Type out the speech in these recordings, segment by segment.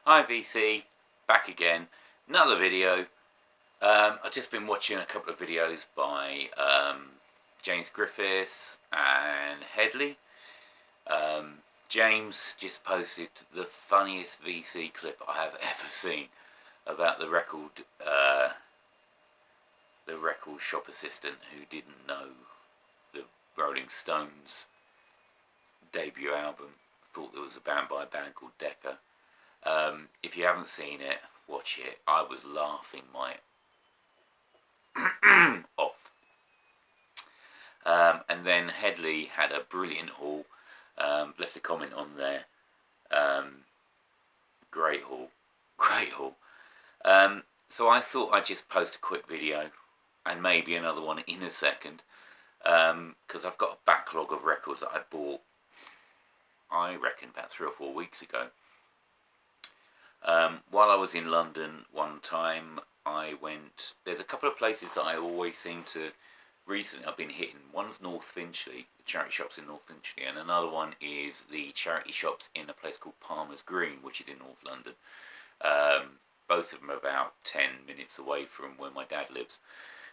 Hi VC, back again, another video. I've just been watching a couple of videos by James Griffiths and Headley. James just posted the funniest VC clip I have ever seen about the record shop assistant who didn't know the Rolling Stones debut album, thought there was a band by a band called Decca. If you haven't seen it, watch it. I was laughing my off. And then Headley had a brilliant haul, left a comment on there. Great haul. So I thought I'd just post a quick video and maybe another one in a second, because I've got a backlog of records that I bought, I reckon, about 3 or 4 weeks ago. While I was in London one time, there's a couple of places that I always seem to, recently I've been hitting. One's North Finchley, the charity shops in North Finchley, and another one is the charity shops in a place called Palmer's Green, which is in North London. Both of them are about 10 minutes away from where my dad lives.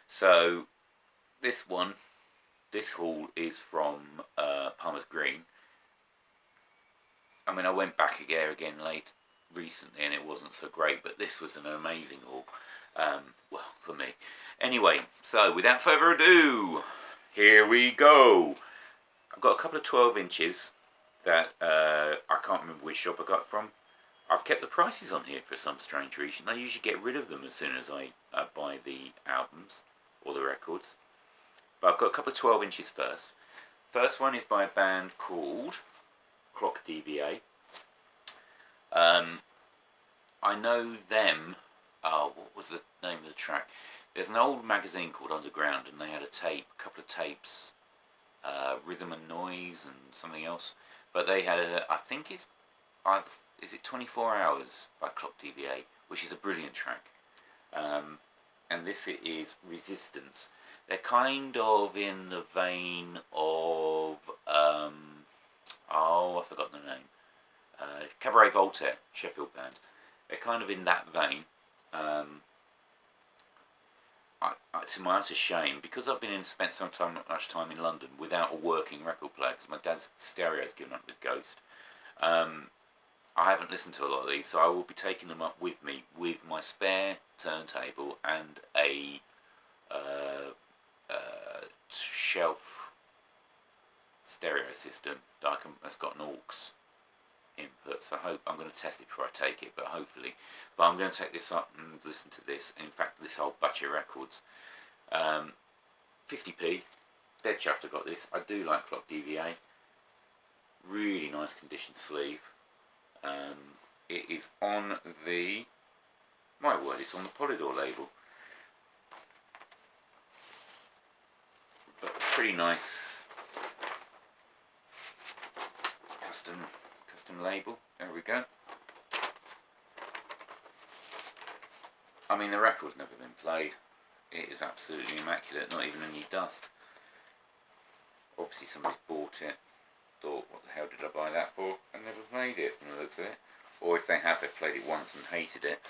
So this haul is from Palmer's Green. I mean, I went back again recently and it wasn't so great, but this was an amazing haul, well, for me. Anyway, so without further ado, here we go. I've got a couple of 12 inches that I can't remember which shop I got from. I've kept the prices on here for some strange reason. I usually get rid of them as soon as I buy the albums or the records. But I've got a couple of 12 inches first. First one is by a band called Clock DBA. I know them. What was the name of the track? There's an old magazine called Underground, and they had a couple of tapes, Rhythm and Noise and something else. But they had I think it's, is it 24 Hours by Clock DBA, which is a brilliant track. And this is Resistance. They're kind of in the vein of, I've forgotten the name. Cabaret Voltaire, Sheffield band. They're kind of in that vein. To my utter shame, because I've spent not much time in London without a working record player, because my dad's stereo's given up the ghost. I haven't listened to a lot of these, so I will be taking them up with me with my spare turntable and a shelf stereo system that's got an aux input. So I'm going to test it before I take it, but hopefully. But I'm going to take this up and listen to this. In fact, this whole batch of records. 50p. Dead chuffed I got this. I do like Clock DVA. Really nice condition sleeve. It is on the, my word, it's on the Polydor label. But pretty nice custom label. There we go. I mean, the record's never been played. It is absolutely immaculate, not even any dust. Obviously somebody's bought it, thought, what the hell did I buy that for, and never played it from the looks of it. Or if they have, they've played it once and hated it.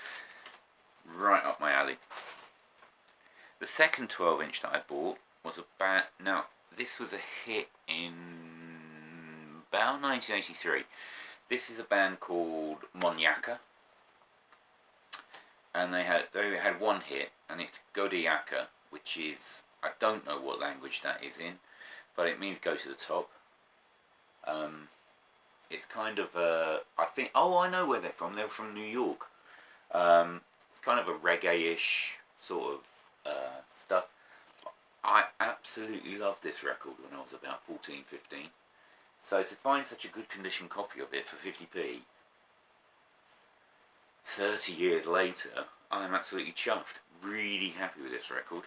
Right up my alley. The second 12 inch that I bought was now this was a hit in about 1983. This is a band called Monyaka, and they had one hit, and it's Godiaka, which is, I don't know what language that is in, but it means go to the top. It's kind of I think, I know where they're from. They're from New York. It's kind of a reggae-ish sort of stuff. I absolutely loved this record when I was about 14, 15. So to find such a good condition copy of it for 50p, 30 years later, I'm absolutely chuffed. Really happy with this record.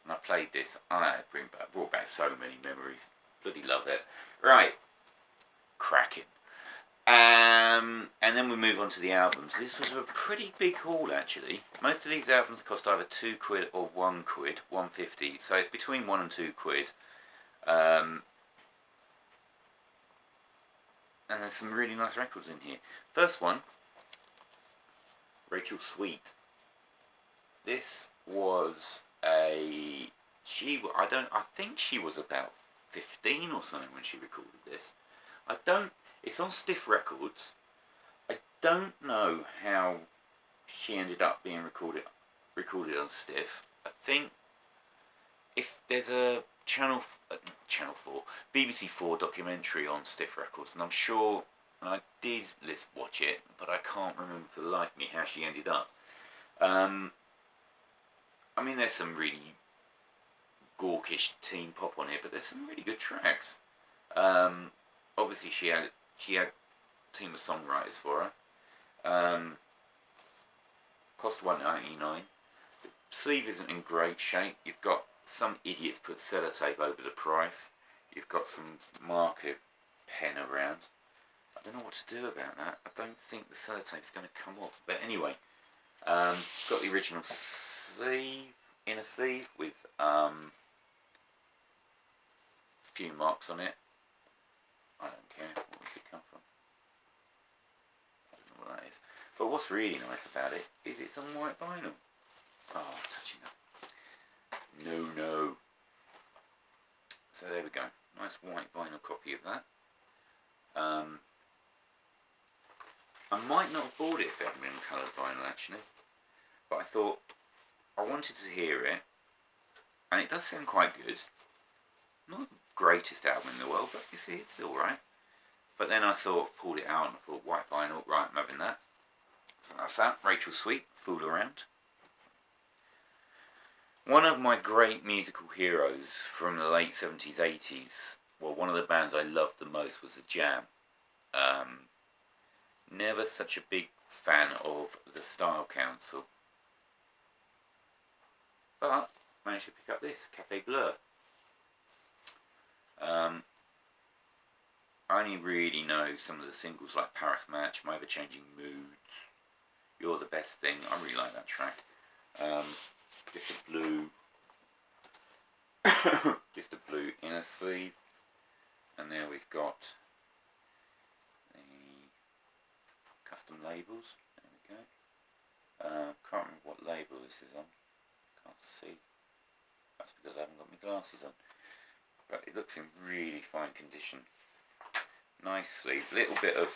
And I played this. Brought back so many memories. Bloody love it. Right. Cracking. And then we move on to the albums. This was a pretty big haul, actually. Most of these albums cost either £2 or £1, £1.50. So it's between £1 and £2. And there's some really nice records in here. First one Rachel Sweet. This was a... I think she was about 15 or something when she recorded this. It's on Stiff Records. I don't know how she ended up being recorded on Stiff. I think if there's a Channel 4, BBC 4 documentary on Stiff Records, and I'm sure, and I did watch it, but I can't remember for the life of me how she ended up. I mean, there's some really gawkish teen pop on here, but there's some really good tracks. Obviously, she had a team of songwriters for her. Cost $1.99. The sleeve isn't in great shape. You've got some idiots put sellotape over the price. You've got some marker pen around. I don't know what to do about that. I don't think the sellotape's going to come off. But anyway, got the original sleeve, inner sleeve with a few marks on it. I don't care. Where does it come from? I don't know what that is. But what's really nice about it is it's on white vinyl. Oh, touching that. No. So there we go. Nice white vinyl copy of that. I might not have bought it if it hadn't been coloured vinyl actually. But I thought I wanted to hear it. And it does sound quite good. Not the greatest album in the world, but you see, it's alright. But then I pulled it out and I thought, white vinyl, right, I'm having that. So that's that. Rachel Sweet, Fool Around. One of my great musical heroes from the late 70s, 80s, well, one of the bands I loved the most was The Jam. Never such a big fan of the Style Council. But managed to pick up this, Cafe Bleu. I only really know some of the singles like Paris Match, My Ever Changing Moods, You're the Best Thing. I really like that track. Just a blue just a blue inner sleeve, and there we've got the custom labels. There we go. Can't remember what label this is on. Can't see. That's because I haven't got my glasses on. But it looks in really fine condition. Nice sleeve. Little bit of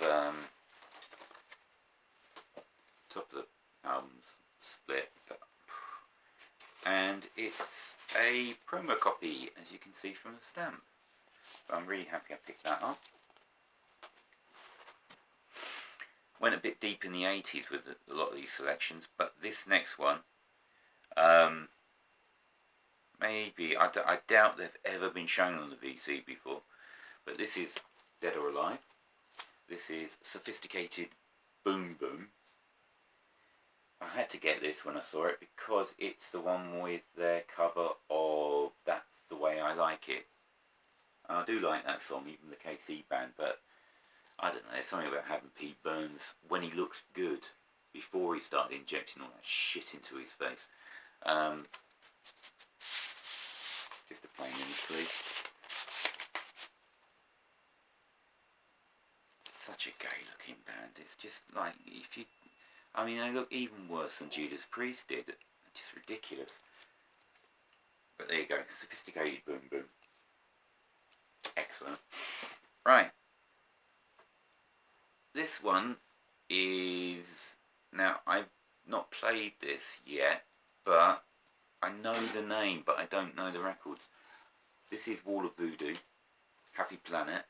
top of the album's split, and it's a promo copy, as you can see from the stamp. But I'm really happy I picked that up. Went a bit deep in the 80s with a lot of these selections, but this next one, maybe, I doubt they've ever been shown on the VC before, but this is Dead or Alive. This is Sophisticated Boom Boom. I had to get this when I saw it because it's the one with their cover of That's the Way I Like It. And I do like that song, even the KC band, but I don't know, there's something about having Pete Burns when he looked good before he started injecting all that shit into his face. Just a plain mini sleeve. Such a gay looking band. It's just like, I mean, they look even worse than Judas Priest did. They're just ridiculous. But there you go. Sophisticated Boom Boom. Excellent. Right. This one is... Now, I've not played this yet, but I know the name, but I don't know the records. This is Wall of Voodoo. Happy Planet.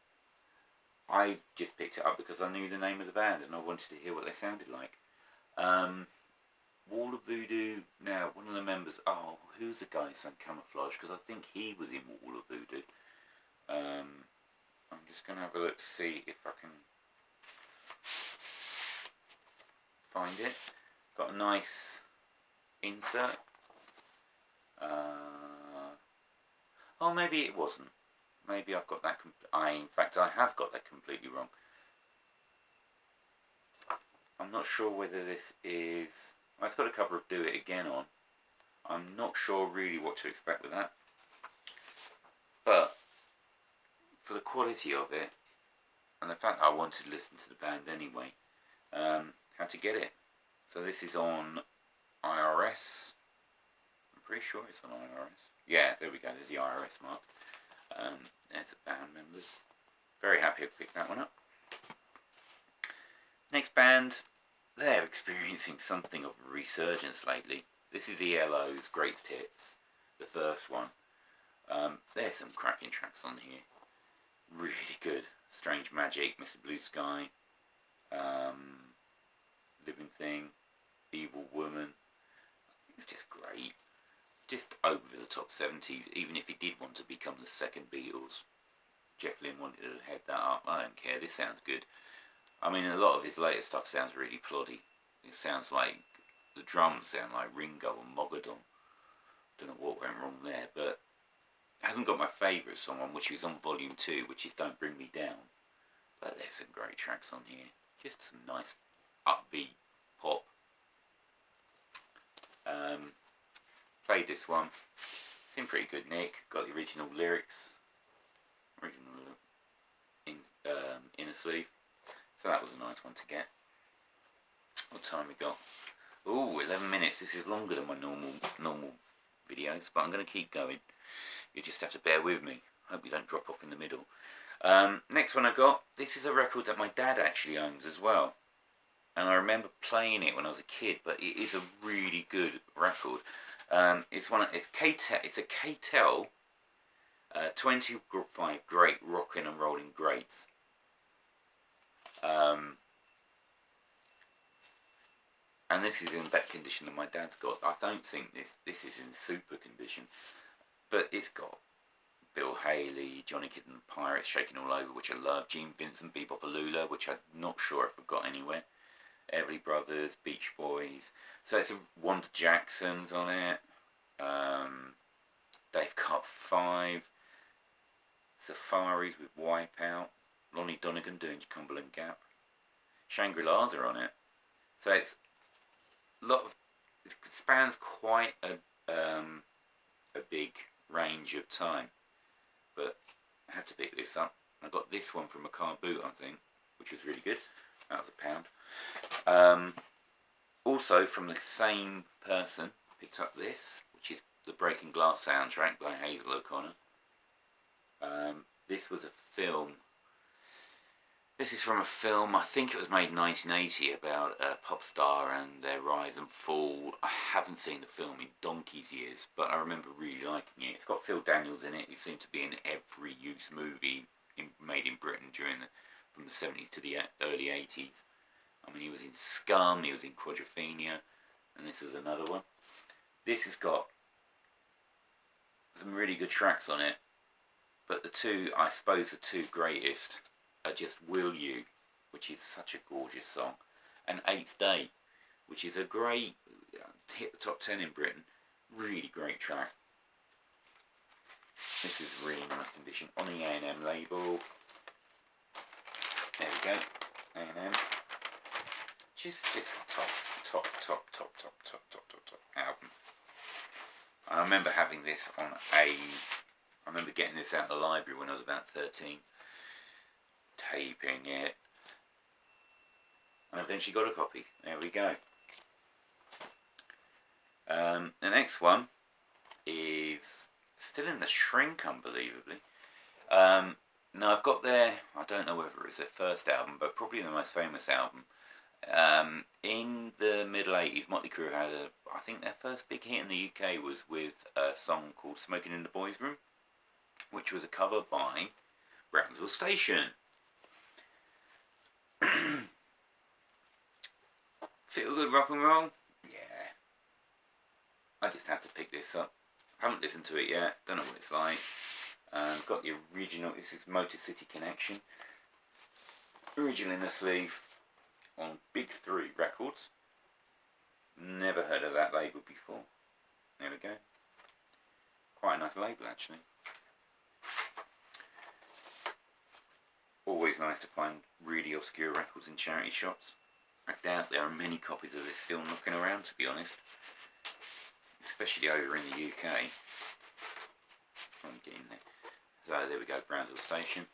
I just picked it up because I knew the name of the band and I wanted to hear what they sounded like. Wall of Voodoo, now one of the members, who's the guy who sang Camouflage, because I think he was in Wall of Voodoo. I'm just going to have a look to see if I can find it. Got a nice insert. Oh, maybe it wasn't. Maybe I've got that, in fact I have got that completely wrong. I'm not sure whether this is... Well, it's got a cover of Do It Again on. I'm not sure really what to expect with that. But, for the quality of it, and the fact that I wanted to listen to the band anyway, had to get it. So this is on IRS. I'm pretty sure it's on IRS. Yeah, there we go. There's the IRS mark. There's the band members. Very happy I picked that one up. Next band, they're experiencing something of a resurgence lately. This is Eellos' Greatest Hits, the first one. There's some cracking tracks on here. Really good. Strange Magic, Mr. Blue Sky, Living Thing, Evil Woman. It's just great. Just over the top 70s, even if he did want to become the second Beatles. Jeff Lynne wanted to head that up. I don't care, this sounds good. I mean, a lot of his later stuff sounds really ploddy. It sounds like, the drums sound like Ringo and Mogadon. Don't know what went wrong there, but it hasn't got my favourite song on, which is on volume 2, which is Don't Bring Me Down. But there's some great tracks on here. Just some nice upbeat pop. Played this one. Seemed pretty good, Nick. Got the original lyrics. Inner sleeve. So that was a nice one to get. What time we got? Ooh, 11 minutes. This is longer than my normal videos, but I'm going to keep going. You just have to bear with me. Hope we don't drop off in the middle. Next one I got. This is a record that my dad actually owns as well. And I remember playing it when I was a kid, but it is a really good record. It's Keitel. It's a Keitel 25 great rockin' and rolling greats. And this is in better condition than my dad's got. I don't think this is in super condition, but it's got Bill Haley, Johnny Kidd and the Pirates, Shaking All Over, which I love, Gene Vincent, Bebop Alula, which I'm not sure if I've got anywhere, Everly Brothers, Beach Boys. So it's Wanda Jackson's on it, Dave Cut 5, Safaris with Wipeout, Lonnie Donegan doing Cumberland Gap, Shangri-La's are on it. So it's it spans quite a big range of time, but I had to pick this up. I got this one from a car boot, I think, which was really good. That was £1. Also from the same person, picked up this, which is the Breaking Glass soundtrack by Hazel O'Connor. This was a film. This is from a film, I think it was made in 1980, about a pop star and their rise and fall. I haven't seen the film in donkey's years, but I remember really liking it. It's got Phil Daniels in it, who seemed to be in every youth movie made in Britain from the 70s to the early 80s. I mean, he was in Scum, he was in Quadrophenia, and this is another one. This has got some really good tracks on it, but the two greatest are just Will You, which is such a gorgeous song, and Eighth Day, which is a great, hit the top 10 in Britain, really great track. This is really nice condition, on the A&M label. There we go, A&M. Just top album. I remember having this on I remember getting this out of the library when I was about 13. Taping it, and eventually got a copy. There we go. The next one is still in the shrink, unbelievably. Now I've got I don't know whether it's their first album, but probably the most famous album. In the middle 80s, Motley Crue had I think their first big hit in the UK was with a song called Smoking in the Boys' Room, which was a cover by Brownsville Station. Feel good rock and roll? Yeah. I just had to pick this up. Haven't listened to it yet. Don't know what it's like. Got the original. This is Motor City Connection. Original in the sleeve on Big 3 Records. Never heard of that label before. There we go. Quite a nice label, actually. Always nice to find really obscure records in charity shops. I doubt there are many copies of this still knocking around, to be honest. Especially over in the UK. I'm getting there. So there we go, Brownsville Station.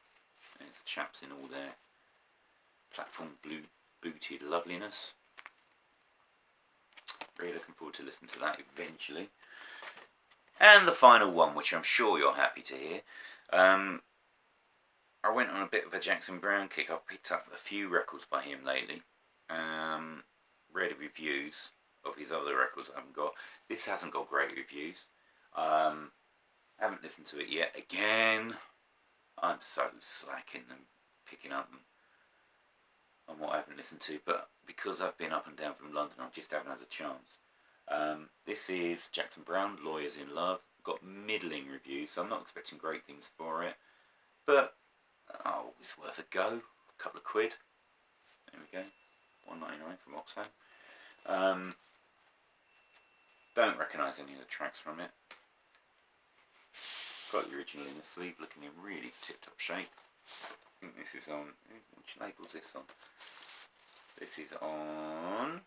There's the chaps in all their platform blue booted loveliness. Really looking forward to listening to that eventually. And the final one, which I'm sure you're happy to hear. I went on a bit of a Jackson Browne kick. I've picked up a few records by him lately. Read reviews of his other records I haven't got. This hasn't got great reviews. Haven't listened to it yet. Again, I'm so slacking and picking up on what I haven't listened to, but because I've been up and down from London, I just haven't had a chance. This is Jackson Browne, Lawyers in Love. Got middling reviews, so I'm not expecting great things for it, but it's worth a go. A couple of quid. There we go. $1.99 from Oxfam. Don't recognise any of the tracks from it. Got the original in the sleeve, looking in really tip-top shape. I think this is on, which label's this on? This is on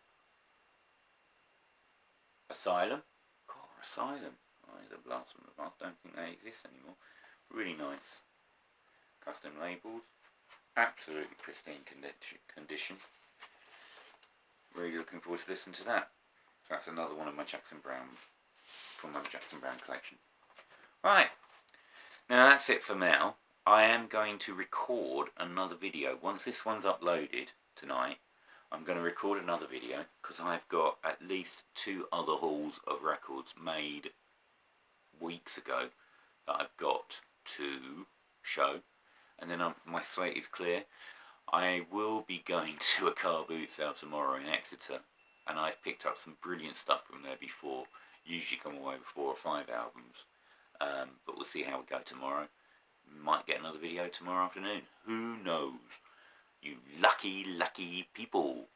Asylum. God, Asylum. The last one of us, don't think they exist anymore. Really nice. Custom labels. Absolutely pristine condition. Really looking forward to listening to that. So that's another one of my Jackson Browne, from my Jackson Browne collection. Right. Now that's it for now. I am going to record another video. Once this one's uploaded tonight, I'm going to record another video because I've got at least 2 other hauls of records made weeks ago that I've got to show. And then my slate is clear. I will be going to a car boot sale tomorrow in Exeter, and I've picked up some brilliant stuff from there before. Usually come away with 4 or 5 albums, but we'll see how we go tomorrow. Might get another video tomorrow afternoon. Who knows? You lucky, lucky people.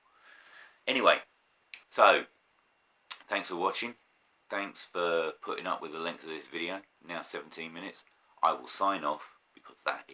Anyway, so thanks for watching. Thanks for putting up with the length of this video. Now 17 minutes. I will sign off because that